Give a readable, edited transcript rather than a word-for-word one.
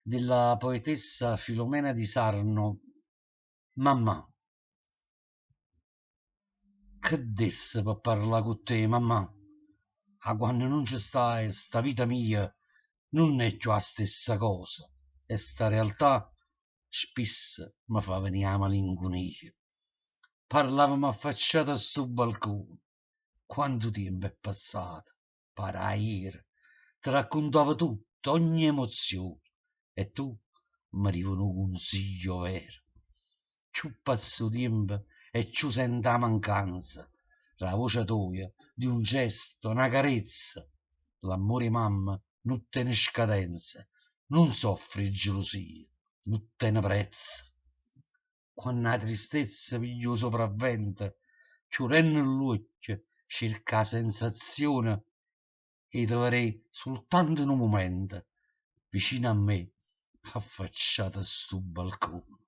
della poetessa Filomena di Sarno. Mamma, che desse per parlare con te, mamma? A quando non ci stai, sta vita mia non è più la stessa cosa e sta realtà spesso mi fa venire la malinconia. Parlavamo affacciati a sto balcone. Quanto tempo è passato? Pare ieri. Ti raccontavo tutto, ogni emozione. E tu mi rivi un consiglio vero. Più passa il tempo e più sento la mancanza. La voce tua, di un gesto, una carezza. L'amore mamma non tiene scadenza, non soffre gelosia, non tiene prezzo. Quando la tristezza piglia sopravvento, chiudendo l'occhio, cerca la sensazione e dovrei soltanto in un momento, vicino a me, affacciata a sto balcone.